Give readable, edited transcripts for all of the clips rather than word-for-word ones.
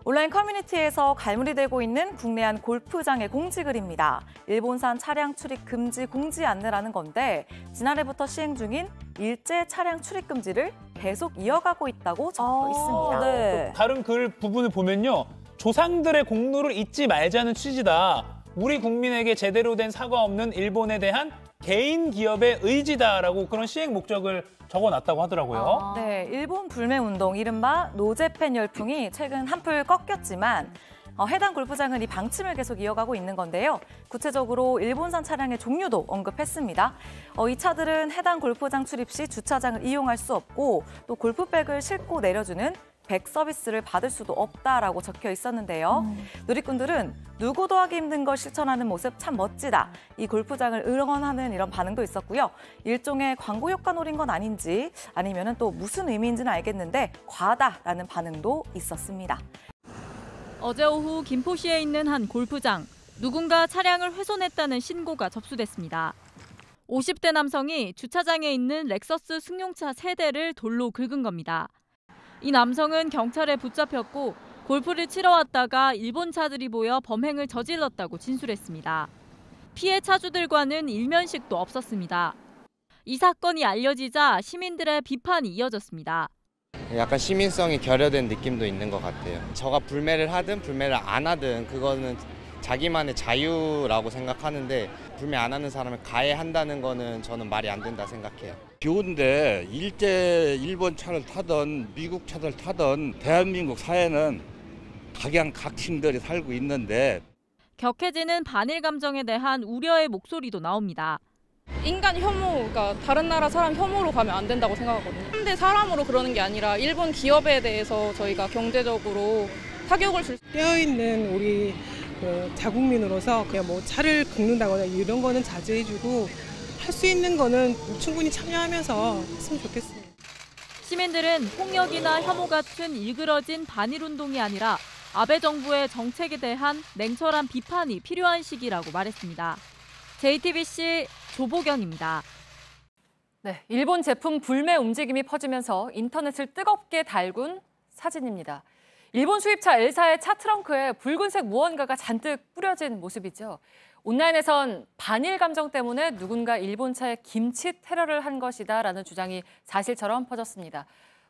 온라인 커뮤니티에서 갈무리되고 있는 국내한 골프장의 공지글입니다. 일본산 차량 출입 금지 공지 안내라는 건데 지난해부터 시행 중인 일제 차량 출입 금지를 계속 이어가고 있다고 적혀 있습니다. 네. 다른 글 부분을 보면요. 조상들의 공로를 잊지 말자는 취지다. 우리 국민에게 제대로 된 사과 없는 일본에 대한 개인 기업의 의지다라고 그런 시행 목적을 적어놨다고 하더라고요. 네, 일본 불매운동, 이른바 노제팬 열풍이 최근 한풀 꺾였지만 해당 골프장은 이 방침을 계속 이어가고 있는 건데요. 구체적으로 일본산 차량의 종류도 언급했습니다. 이 차들은 해당 골프장 출입 시 주차장을 이용할 수 없고 또 골프백을 싣고 내려주는 백 서비스를 받을 수도 없다라고 적혀 있었는데요. 누리꾼들은 누구도 하기 힘든 걸 실천하는 모습 참 멋지다. 이 골프장을 응원하는 이런 반응도 있었고요. 일종의 광고 효과 노린 건 아닌지 아니면 또 무슨 의미인지는 알겠는데 과하다라는 반응도 있었습니다. 어제 오후 김포시에 있는 한 골프장. 누군가 차량을 훼손했다는 신고가 접수됐습니다. 50대 남성이 주차장에 있는 렉서스 승용차 3대를 돌로 긁은 겁니다. 이 남성은 경찰에 붙잡혔고 골프를 치러 왔다가 일본 차들이 보여 범행을 저질렀다고 진술했습니다. 피해 차주들과는 일면식도 없었습니다. 이 사건이 알려지자 시민들의 비판이 이어졌습니다. 약간 시민성이 결여된 느낌도 있는 것 같아요. 저가 불매를 하든 불매를 안 하든 그거는 자기만의 자유라고 생각하는데 불매 안 하는 사람을 가해한다는 거는 저는 말이 안 된다 생각해요. 비 오는데 일제 일본 차를 타던 미국 차를 타던 대한민국 사회는 각양각층들이 살고 있는데 격해지는 반일 감정에 대한 우려의 목소리도 나옵니다. 인간 혐오, 그러니까 다른 나라 사람 혐오로 가면 안 된다고 생각하거든요. 상대 사람으로 그러는 게 아니라 일본 기업에 대해서 저희가 경제적으로 타격을 줄 깨어있는 우리 자국민으로서 그냥 뭐 차를 긁는다거나 이런 거는 자제해주고 할 수 있는 거는 충분히 참여하면서 했으면 좋겠습니다. 시민들은 폭력이나 혐오 같은 일그러진 반일 운동이 아니라 아베 정부의 정책에 대한 냉철한 비판이 필요한 시기라고 말했습니다. JTBC 조보경입니다. 네, 일본 제품 불매 움직임이 퍼지면서 인터넷을 뜨겁게 달군 사진입니다. 일본 수입차 L사의 차 트렁크에 붉은색 무언가가 잔뜩 뿌려진 모습이죠. 온라인에선 반일 감정 때문에 누군가 일본 차에 김치 테러를 한 것이다라는 주장이 사실처럼 퍼졌습니다.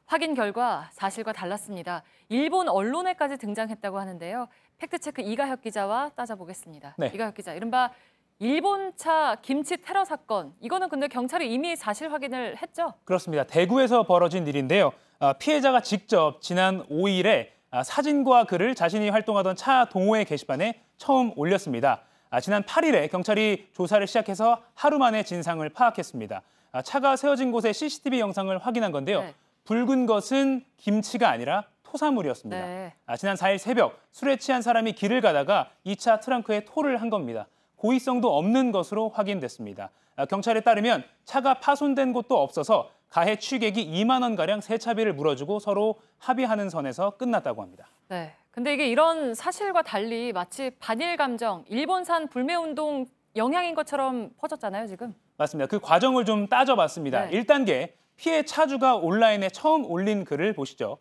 확인 결과 사실과 달랐습니다. 일본 언론에까지 등장했다고 하는데요. 팩트체크 이가혁 기자와 따져보겠습니다. 네. 이가혁 기자, 이른바 일본차 김치 테러 사건, 이거는 근데 경찰이 이미 사실 확인을 했죠? 그렇습니다. 대구에서 벌어진 일인데요. 피해자가 직접 지난 5일에 사진과 글을 자신이 활동하던 차 동호회 게시판에 처음 올렸습니다. 지난 8일에 경찰이 조사를 시작해서 하루 만에 진상을 파악했습니다. 차가 세워진 곳의 CCTV 영상을 확인한 건데요. 네. 붉은 것은 김치가 아니라 토사물이었습니다. 네. 지난 4일 새벽 술에 취한 사람이 길을 가다가 이 차 트렁크에 토를 한 겁니다. 고의성도 없는 것으로 확인됐습니다. 경찰에 따르면 차가 파손된 곳도 없어서 가해 취객이 2만 원가량 세차비를 물어주고 서로 합의하는 선에서 끝났다고 합니다. 네. 근데 이게 이런 사실과 달리 마치 반일 감정, 일본산 불매운동 영향인 것처럼 퍼졌잖아요, 지금. 맞습니다. 그 과정을 좀 따져봤습니다. 네. 1단계, 피해 차주가 온라인에 처음 올린 글을 보시죠.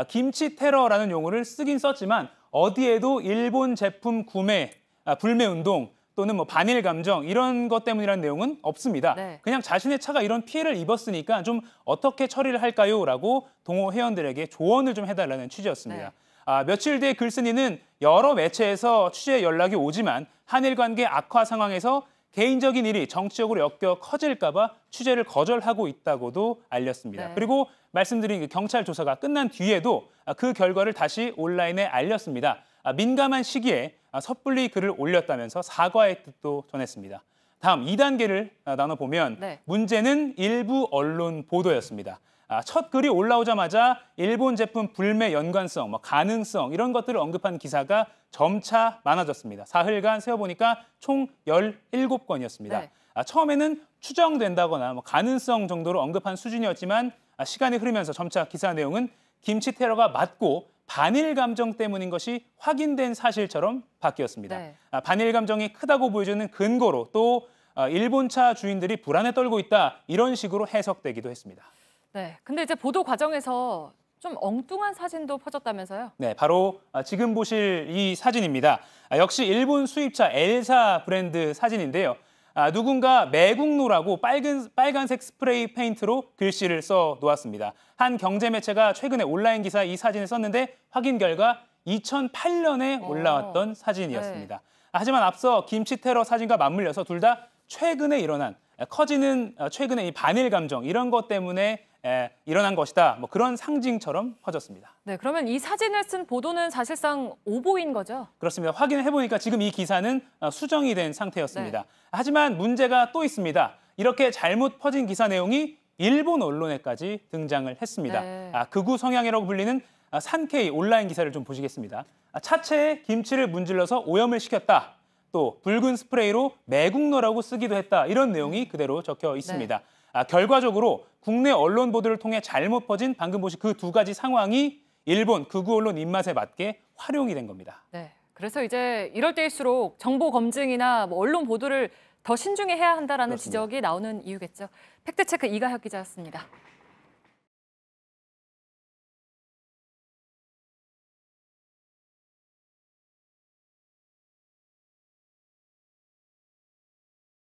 김치 테러라는 용어를 쓰긴 썼지만 어디에도 일본 제품 구매, 불매운동 또는 뭐 반일 감정 이런 것 때문이라는 내용은 없습니다. 네. 그냥 자신의 차가 이런 피해를 입었으니까 좀 어떻게 처리를 할까요? 라고 동호 회원들에게 조언을 좀 해달라는 취지였습니다. 네. 며칠 뒤에 글쓴이는 여러 매체에서 취재 연락이 오지만 한일 관계 악화 상황에서 개인적인 일이 정치적으로 엮여 커질까 봐 취재를 거절하고 있다고도 알렸습니다. 네. 그리고 말씀드린 그 경찰 조사가 끝난 뒤에도 그 결과를 다시 온라인에 알렸습니다. 민감한 시기에 섣불리 글을 올렸다면서 사과의 뜻도 전했습니다. 다음 2단계를 나눠보면 네. 문제는 일부 언론 보도였습니다. 첫 글이 올라오자마자 일본 제품 불매 연관성, 가능성 이런 것들을 언급한 기사가 점차 많아졌습니다. 사흘간 세어보니까 총 17건이었습니다. 네. 처음에는 추정된다거나 가능성 정도로 언급한 수준이었지만 시간이 흐르면서 점차 기사 내용은 김치 테러가 맞고 반일 감정 때문인 것이 확인된 사실처럼 바뀌었습니다. 네. 반일 감정이 크다고 보여주는 근거로 또 일본차 주인들이 불안에 떨고 있다 이런 식으로 해석되기도 했습니다. 네. 근데 이제 보도 과정에서 좀 엉뚱한 사진도 퍼졌다면서요? 네, 바로 지금 보실 이 사진입니다. 역시 일본 수입차 엘사 브랜드 사진인데요. 누군가 매국노라고 빨간색 스프레이 페인트로 글씨를 써 놓았습니다. 한 경제 매체가 최근에 온라인 기사에 이 사진을 썼는데 확인 결과 2008년에 올라왔던 사진이었습니다. 하지만 앞서 김치 테러 사진과 맞물려서 둘 다 최근에 일어난 커지는 최근에 이 반일 감정 이런 것 때문에 일어난 것이다. 뭐 그런 상징처럼 퍼졌습니다. 네, 그러면 이 사진을 쓴 보도는 사실상 오보인 거죠? 그렇습니다. 확인해보니까 지금 이 기사는 수정이 된 상태였습니다. 하지만 문제가 또 있습니다. 이렇게 잘못 퍼진 기사 내용이 일본 언론에까지 등장을 했습니다. 극우 성향이라고 불리는 산케이 온라인 기사를 좀 보시겠습니다. 차체에 김치를 문질러서 오염을 시켰다. 또 붉은 스프레이로 매국노라고 쓰기도 했다. 이런 내용이 그대로 적혀 있습니다. 결과적으로 국내 언론 보도를 통해 잘못 퍼진 방금 보신 그 두 가지 상황이 일본 극우 언론 입맛에 맞게 활용이 된 겁니다. 네, 그래서 이제 이럴 때일수록 정보 검증이나 뭐 언론 보도를 더 신중히 해야 한다라는 그렇습니다. 지적이 나오는 이유겠죠. 팩트체크 이가혁 기자였습니다.